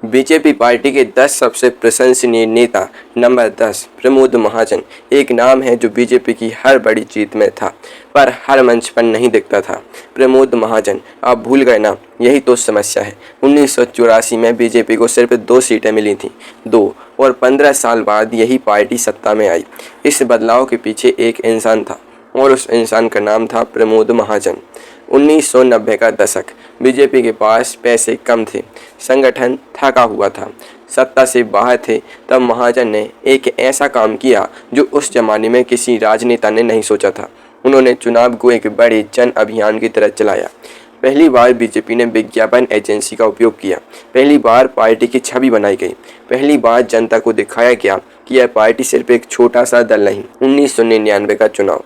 BJP party के 10 सबसे प्रशंसनीय नेता। नंबर 10, प्रमोद महाजन। एक नाम है जो बीजेपी की हर बड़ी जीत में था, पर हर मंच पर नहीं दिखता था। प्रमोद महाजन, आप भूल गए ना, यही तो समस्या है। 1984 में बीजेपी को सिर्फ 2 सीटें मिली थीं, 2, और 15 साल बाद यही पार्टी सत्ता में आई। इस बदलाव के पीछे एक इंसान था, और उस इंसान का नाम था प्रमोद महाजन। 1990 का दशक, बीजेपी के पास पैसे कम थे, संगठन थका हुआ था, सत्ता से बाहर थे। तब महाजन ने एक ऐसा काम किया जो उस जमाने में किसी राजनेता ने नहीं सोचा था। उन्होंने चुनाव को एक बड़े जन अभियान की तरह चलाया। पहली बार बीजेपी ने विज्ञापन एजेंसी का उपयोग किया। पहली बार पार्टी की छवि बनाई गई। पहली बार जनता को दिखाया गया कि यह पार्टी सिर्फ एक छोटा सा दल नहीं। 1999 का चुनाव,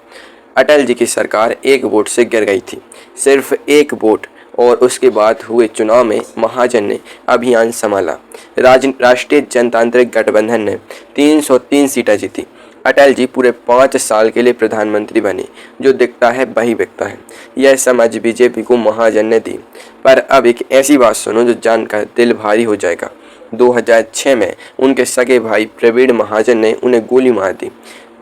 अटल जी की सरकार एक वोट से गिर गई थी, सिर्फ एक वोट, और उसके बाद हुए चुनाव में महाजन ने अभियान संभाला। राष्ट्रीय जनतांत्रिक गठबंधन ने 303 सीटें जीती। अटल जी पूरे 5 साल के लिए प्रधानमंत्री बने। जो दिखता है वही बिकता है, यह समझ बीजेपी को महाजन ने दी। पर अब एक ऐसी बात सुनो जो जानकर दिल भारी हो जाएगा। 2006 में उनके सगे भाई प्रवीण महाजन ने उन्हें गोली मार दी।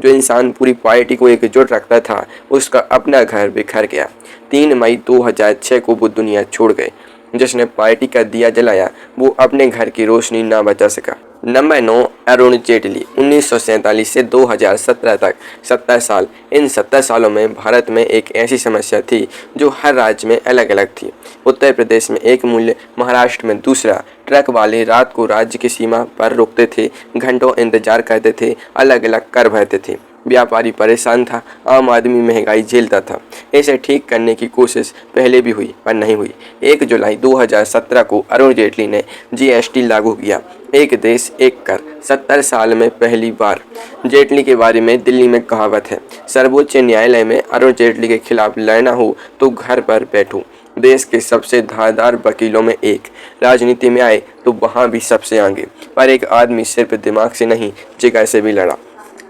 जो इंसान पूरी पार्टी को एकजुट रखता था, उसका अपना घर बिखर गया। 3 मई 2006 को वो दुनिया छोड़ गए। जिसने पार्टी का दिया जलाया, वो अपने घर की रोशनी ना बचा सका। नंबर 9, अरुण जेटली। 1947 से 2017 तक 70 साल। इन 70 सालों में भारत में एक ऐसी समस्या थी जो हर राज्य में अलग अलग थी। उत्तर प्रदेश में एक मूल्य, महाराष्ट्र में दूसरा। ट्रक वाले रात को राज्य की सीमा पर रुकते थे, घंटों इंतजार करते थे, अलग अलग कर भरते थे। व्यापारी परेशान था, आम आदमी महंगाई झेलता था। इसे ठीक करने की कोशिश पहले भी हुई, पर नहीं हुई। 1 जुलाई 2017 को अरुण जेटली ने जीएसटी लागू किया। एक देश एक कर, 70 साल में पहली बार। जेटली के बारे में दिल्ली में कहावत है, सर्वोच्च न्यायालय में अरुण जेटली के खिलाफ लड़ना हो तो घर पर बैठो। देश के सबसे धारदार वकीलों में एक। राजनीति में आए तो वहाँ भी सबसे आगे, पर एक आदमी सिर्फ दिमाग से नहीं, जिगर से भी लड़ा।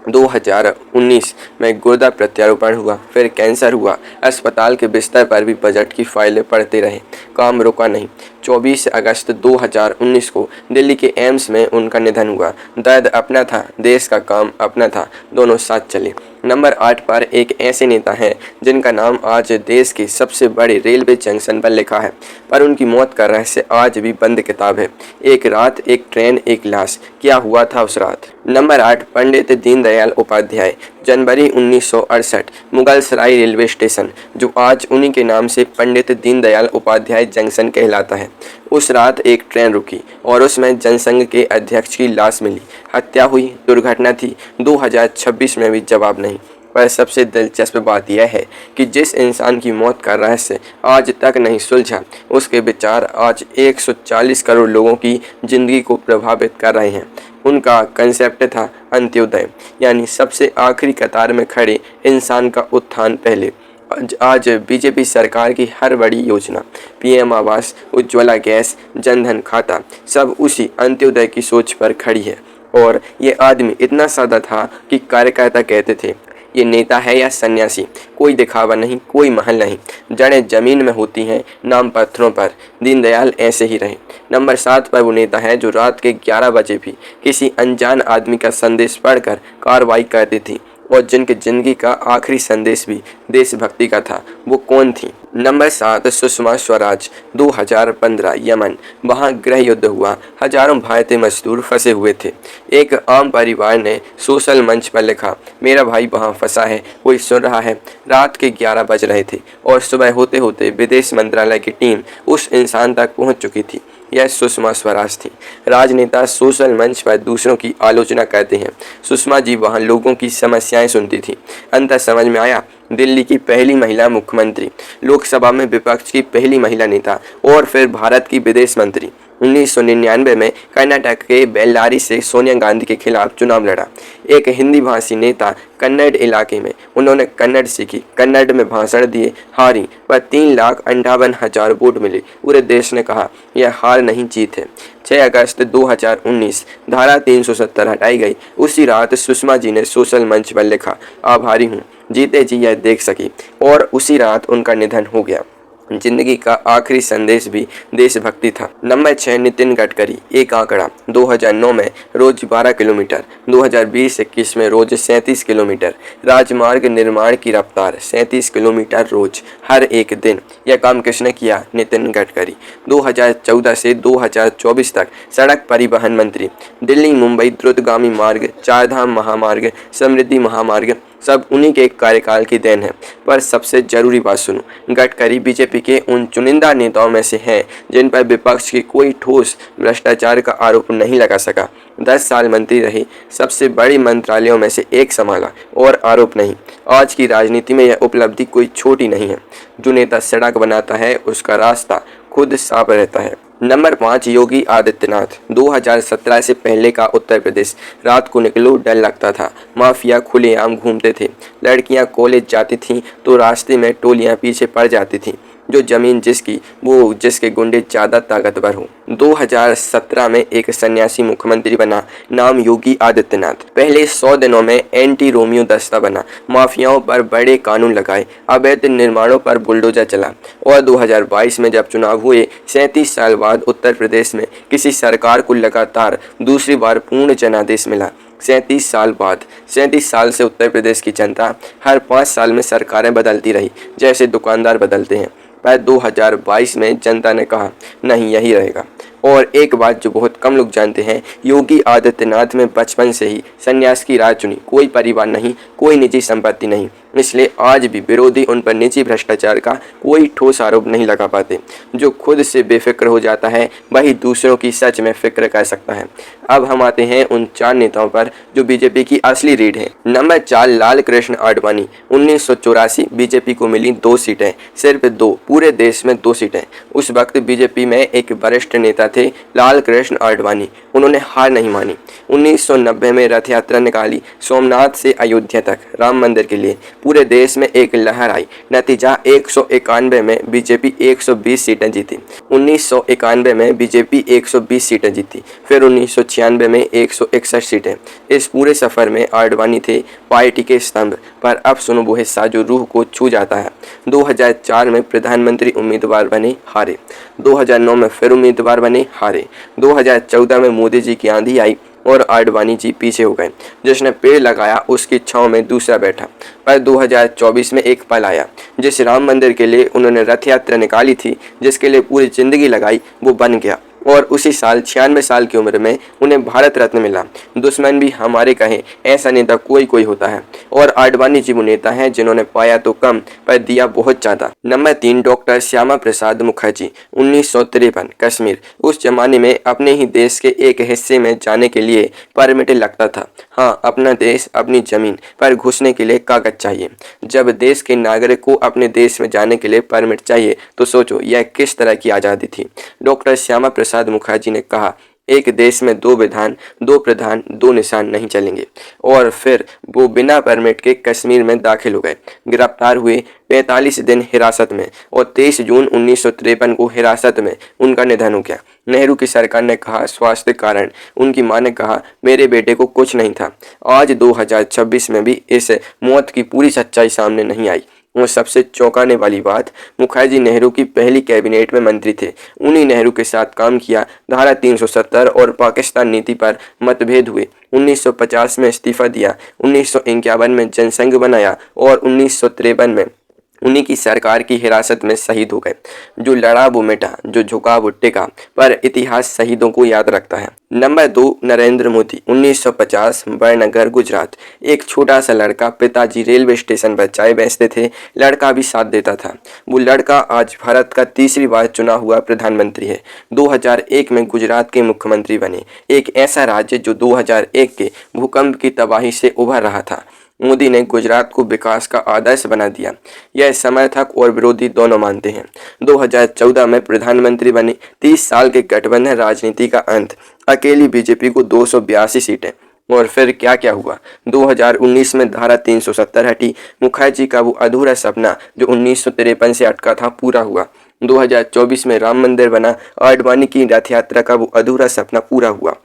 2019 में गुर्दा प्रत्यारोपण हुआ, फिर कैंसर हुआ। अस्पताल के बिस्तर पर भी बजट की फाइलें पढ़ते रहे, काम रुका नहीं। 24 अगस्त 2019 को दिल्ली के एम्स में उनका निधन हुआ। दर्द अपना था, देश का काम अपना था, दोनों साथ चले। नंबर 8 पर एक ऐसे नेता हैं जिनका नाम आज देश के सबसे बड़े रेलवे जंक्शन पर लिखा है, पर उनकी मौत का रहस्य आज भी बंद किताब है। एक रात, एक ट्रेन, एक लाश, क्या हुआ था उस रात? नंबर 8, पंडित दीनदयाल उपाध्याय। जनवरी 1968, मुगलसराय रेलवे स्टेशन, जो आज उन्हीं के नाम से पंडित दीनदयाल उपाध्याय जंक्शन कहलाता है। उस रात एक ट्रेन रुकी और उसमें जनसंघ के अध्यक्ष की लाश मिली। हत्या हुई, दुर्घटना थी, 2026 में भी जवाब नहीं। पर सबसे दिलचस्प बात यह है कि जिस इंसान की मौत का रहस्य आज तक नहीं सुलझा, उसके विचार आज 140 करोड़ लोगों की जिंदगी को प्रभावित कर रहे हैं। उनका कंसेप्ट था अंत्योदय, यानी सबसे आखिरी कतार में खड़े इंसान का उत्थान पहले। आज बीजेपी सरकार की हर बड़ी योजना, पीएम आवास, उज्ज्वला गैस, जनधन खाता, सब उसी अंत्योदय की सोच पर खड़ी है। और ये आदमी इतना सादा था कि कार्यकर्ता कहते थे, ये नेता है या सन्यासी, कोई दिखावा नहीं, कोई महल नहीं, जड़ें जमीन में होती हैं, नाम पत्थरों पर। दीनदयाल ऐसे ही रहे। नंबर 7 पर वो नेता है जो रात के 11 बजे भी किसी अनजान आदमी का संदेश पढ़कर कार्रवाई करती थी, और जिनकी जिंदगी का आखिरी संदेश भी देशभक्ति का था। वो कौन थी? नंबर 7, सुषमा स्वराज। 2015, यमन, वहाँ गृह युद्ध हुआ, हजारों भारतीय मजदूर फंसे हुए थे। एक आम परिवार ने सोशल मंच पर लिखा, मेरा भाई वहाँ फंसा है, कोई सुन रहा है? रात के 11 बज रहे थे और सुबह होते होते विदेश मंत्रालय की टीम उस इंसान तक पहुँच चुकी थी। यह सुषमा स्वराज थी। राजनेता सोशल मंच पर दूसरों की आलोचना करते हैं, सुषमा जी वहाँ लोगों की समस्याएं सुनती थी। अंतर समझ में आया, दिल्ली की पहली महिला मुख्यमंत्री, लोकसभा में विपक्ष की पहली महिला नेता, और फिर भारत की विदेश मंत्री। 1999 में कर्नाटक के बेल्लारी से सोनिया गांधी के खिलाफ चुनाव लड़ा। एक हिंदी भाषी नेता, कन्नड़ इलाके में उन्होंने कन्नड़ सीखी, कन्नड़ में भाषण दिए, हारी, पर 3,58,000 वोट मिले। पूरे देश ने कहा यह हार नहीं, जीत है। 6 अगस्त 2019, धारा 370 हटाई गई। उसी रात सुषमा जी ने सोशल मंच पर लिखा, आभारी हूँ जीते जी यह देख सकी, और उसी रात उनका निधन हो गया। जिंदगी का आखिरी संदेश भी देशभक्ति था। नंबर 6 नितिन गडकरी। एक आंकड़ा 2009 में रोज 12 किलोमीटर, 2020-21 में रोज 37 किलोमीटर। राजमार्ग निर्माण की रफ्तार 37 किलोमीटर रोज हर एक दिन। यह काम किसने किया? नितिन गडकरी। 2014 से 2024 तक सड़क परिवहन मंत्री। दिल्ली मुंबई द्रुतगामी मार्ग, चारधाम महामार्ग, समृद्धि महामार्ग सब उन्हीं के कार्यकाल की देन है। पर सबसे जरूरी बात सुनो, गडकरी बीजेपी के उन चुनिंदा नेताओं में से हैं जिन पर विपक्ष की कोई ठोस भ्रष्टाचार का आरोप नहीं लगा सका। 10 साल मंत्री रहे, सबसे बड़ी मंत्रालयों में से एक संभाला और आरोप नहीं। आज की राजनीति में यह उपलब्धि कोई छोटी नहीं है। जो नेता सड़क बनाता है उसका रास्ता खुद साफ रहता है। नंबर 5 योगी आदित्यनाथ। 2017 से पहले का उत्तर प्रदेश। रात को निकलो डर लगता था, माफिया खुलेआम घूमते थे, लड़कियां कॉलेज जाती थीं तो रास्ते में टोलियां पीछे पड़ जाती थीं। जो जमीन जिसकी वो जिसके गुंडे ज़्यादा ताकतवर हो। 2017 में एक सन्यासी मुख्यमंत्री बना, नाम योगी आदित्यनाथ। पहले 100 दिनों में एंटी रोमियो दस्ता बना, माफियाओं पर बड़े कानून लगाए, अवैध निर्माणों पर बुलडोजर चला। और 2022 में जब चुनाव हुए, 37 साल बाद उत्तर प्रदेश में किसी सरकार को लगातार दूसरी बार पूर्ण जनादेश मिला। 37 साल बाद, 37 साल से उत्तर प्रदेश की जनता हर 5 साल में सरकारें बदलती रही, जैसे दुकानदार बदलते हैं। पर 2022 में जनता ने कहा नहीं, यही रहेगा। और एक बात जो बहुत कम लोग जानते हैं, योगी आदित्यनाथ में बचपन से ही संन्यास की राह चुनी। कोई परिवार नहीं, कोई निजी संपत्ति नहीं, इसलिए आज भी विरोधी उन पर निजी भ्रष्टाचार का कोई ठोस आरोप नहीं लगा पाते। जो खुद से बेफिक्र हो जाता है वही दूसरों की सच में फिक्र कर सकता है। अब हम आते हैं उन 4 नेताओं पर जो बीजेपी की असली रीढ़ है। नंबर 4 लाल कृष्ण आडवाणी। 1984 बीजेपी को मिली 2 सीटें, सिर्फ 2, पूरे देश में 2 सीटें। उस वक्त बीजेपी में एक वरिष्ठ नेता थे लाल कृष्ण आडवाणी। उन्होंने हार नहीं मानी। 1990 में रथ यात्रा निकाली सोमनाथ से अयोध्या तक राम मंदिर के लिए। पूरे देश में एक लहर आई। नतीजा 191 में बीजेपी 120 सीटें जीती। 1991 में बीजेपी 120 सीटें जीती, फिर 1996 में 161 सीटें। इस पूरे सफर में आडवाणी थे पार्टी के स्तंभ। पर अब सुनो वो हिस्सा जो रूह को छू जाता है। 2004 में प्रधानमंत्री उम्मीदवार बने, हारे। 2009 में फिर उम्मीदवार बने, हारे। 2014 में मोदी जी की आंधी आई और आडवाणी जी पीछे हो गए। जिसने पेड़ लगाया उसकी छांव में दूसरा बैठा। पर 2024 में एक पल आया। जिस राम मंदिर के लिए उन्होंने रथ यात्रा निकाली थी, जिसके लिए पूरी जिंदगी लगाई, वो बन गया। और उसी साल 96 साल की उम्र में उन्हें भारत रत्न मिला। दुश्मन भी हमारे कहे ऐसा नेता कोई कोई होता है। और आडवाणी जी वो नेता हैं जिन्होंने पाया तो कम पर दिया बहुत ज़्यादा। Number 3 doctor Shyama Prasad Mukherjee. 1953 कश्मीर। उस जमाने में अपने ही देश के एक हिस्से में जाने के लिए परमिट लगता था। हाँ, अपना देश, अपनी जमीन पर घुसने के लिए कागज चाहिए। जब देश के नागरिक को अपने देश में जाने के लिए परमिट चाहिए तो सोचो यह किस तरह की आज़ादी थी। डॉक्टर श्यामा प्रसाद मुखर्जी ने कहा एक देश में 2 विधान, 2 प्रधान, 2 निशान नहीं चलेंगे। और फिर वो बिना परमिट के कश्मीर में दाखिल हो गए। गिरफ्तार हुए, 45 दिन हिरासत में और 23 जून 1953 को हिरासत में उनका निधन हो गया। नेहरू की सरकार ने कहा स्वास्थ्य कारण। उनकी मां ने कहा मेरे बेटे को कुछ नहीं था। आज 2026 में भी इस मौत की पूरी सच्चाई सामने नहीं आई। और सबसे चौंकाने वाली बात, मुखर्जी नेहरू की पहली कैबिनेट में मंत्री थे। उन्हीं नेहरू के साथ काम किया। धारा 370 और पाकिस्तान नीति पर मतभेद हुए। 1950 में इस्तीफा दिया, 1951 में जनसंघ बनाया और 1953 में उन्हीं की सरकार की हिरासत में शहीद हो गए। जो लड़ा वो मिटा, जो झुका वो टिका। पर इतिहास शहीदों को याद रखता है। नंबर 2 नरेंद्र मोदी। 1950 बड़नगर गुजरात। एक छोटा सा लड़का, पिताजी रेलवे स्टेशन पर चाय बेचते थे, लड़का भी साथ देता था। वो लड़का आज भारत का 3री बार चुना हुआ प्रधानमंत्री है। 2001 में गुजरात के मुख्यमंत्री बने। एक ऐसा राज्य जो 2001 के भूकंप की तबाही से उभर रहा था। मोदी ने गुजरात को विकास का आदर्श बना दिया। यह समर्थक और विरोधी दोनों मानते हैं। 2014 में प्रधानमंत्री बने। 30 साल के गठबंधन राजनीति का अंत। अकेली बीजेपी को 282 सीटें। और फिर क्या क्या हुआ। 2019 में धारा 370 हटी। मुखर्जी का वो अधूरा सपना जो 1953 से अटका था पूरा हुआ। 2024 में राम मंदिर बना। आडवाणी की रथ यात्रा का वो अधूरा सपना पूरा हुआ।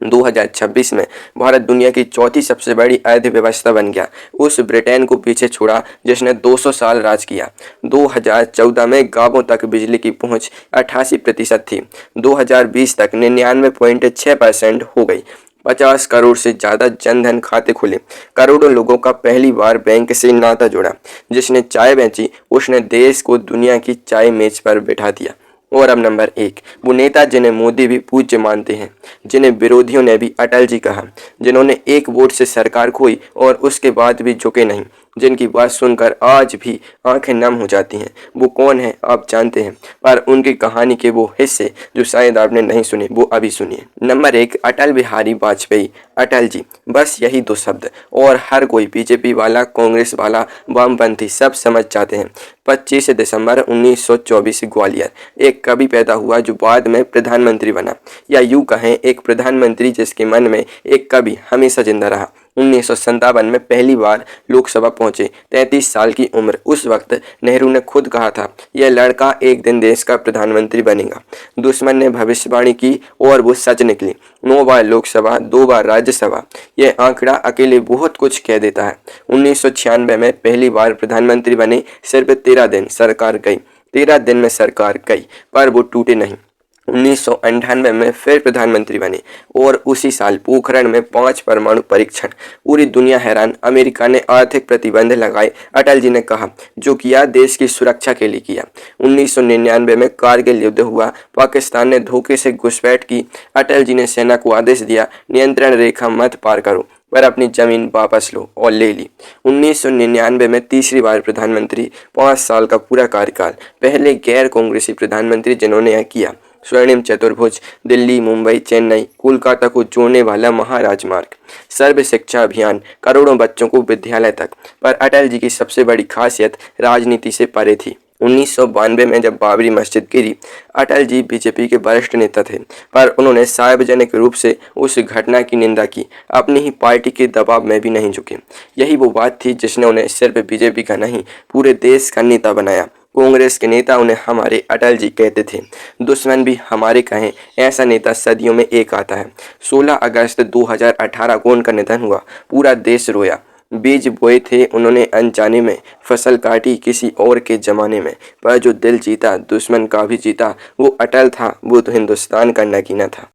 2026 में भारत दुनिया की चौथी सबसे बड़ी अर्थव्यवस्था बन गया, उस ब्रिटेन को पीछे छोड़ा जिसने 200 साल राज किया। 2014 में गांवों तक बिजली की पहुंच 88% थी, 2020 तक 99.6% हो गई। 50 करोड़ से ज़्यादा जनधन खाते खुले, करोड़ों लोगों का पहली बार बैंक से नाता जुड़ा। जिसने चाय बेची उसने देश को दुनिया की चाय मेज पर बैठा दिया। और अब नंबर 1, वो नेता जिन्हें मोदी भी पूज्य मानते हैं, जिन्हें विरोधियों ने भी अटल जी कहा, जिन्होंने एक वोट से सरकार खोई और उसके बाद भी झुके नहीं, जिनकी बात सुनकर आज भी आंखें नम हो जाती हैं। वो कौन है आप जानते हैं, पर उनकी कहानी के वो हिस्से जो शायद आपने नहीं सुने वो अभी सुनिए। नंबर 1, अटल बिहारी वाजपेयी। अटल जी, बस यही 2 शब्द और हर कोई बीजेपी वाला, कांग्रेस वाला, वामपंथी सब समझ जाते हैं। 25 दिसंबर 1924 ग्वालियर एक कवि पैदा हुआ जो बाद में प्रधानमंत्री बना, या यूँ कहें एक प्रधानमंत्री जिसके मन में एक कवि हमेशा जिंदा रहा। 1957 में पहली बार लोकसभा पहुंचे, 33 साल की उम्र। उस वक्त नेहरू ने खुद कहा था, यह लड़का एक दिन देश का प्रधानमंत्री बनेगा। दुश्मन ने भविष्यवाणी की और वो सच निकली। 9 बार लोकसभा, 2 बार राज्यसभा। यह आंकड़ा अकेले बहुत कुछ कह देता है। 1996 में पहली बार प्रधानमंत्री बने, सिर्फ 13 दिन सरकार गई। 13 दिन में सरकार गई पर वो टूटे नहीं। 1998 में फिर प्रधानमंत्री बने और उसी साल पोखरण में 5 परमाणु परीक्षण। पूरी दुनिया हैरान। अमेरिका ने आर्थिक प्रतिबंध लगाए, अटल जी ने कहा जो किया देश की सुरक्षा के लिए किया। 1999 में कारगिल युद्ध हुआ, पाकिस्तान ने धोखे से घुसपैठ की, अटल जी ने सेना को आदेश दिया नियंत्रण रेखा मत पार करो, पर अपनी जमीन वापस लो और ले ली। 1999 में तीसरी बार प्रधानमंत्री, 5 साल का पूरा कार्यकाल। पहले गैर कांग्रेसी प्रधानमंत्री जिन्होंने यह किया। स्वर्णिम चतुर्भुज, दिल्ली, मुंबई, चेन्नई, कोलकाता को जोड़ने वाला महाराजमार्ग, सर्व शिक्षा अभियान, करोड़ों बच्चों को विद्यालय तक। पर अटल जी की सबसे बड़ी खासियत राजनीति से परे थी। 1992 में जब बाबरी मस्जिद गिरी, अटल जी बीजेपी के वरिष्ठ नेता थे, पर उन्होंने सार्वजनिक रूप से उस घटना की निंदा की, अपनी ही पार्टी के दबाव में भी नहीं झुके। यही वो बात थी जिसने उन्हें सिर्फ बीजेपी का नहीं पूरे देश का नेता बनाया। कांग्रेस के नेता उन्हें हमारे अटल जी कहते थे, दुश्मन भी हमारे कहें, ऐसा नेता सदियों में एक आता है। 16 अगस्त 2018 को उनका निधन हुआ, पूरा देश रोया। बीज बोए थे उन्होंने अनजाने में, फसल काटी किसी और के जमाने में, पर जो दिल जीता दुश्मन का भी जीता, वो अटल था, वो तो हिंदुस्तान का नगीना था।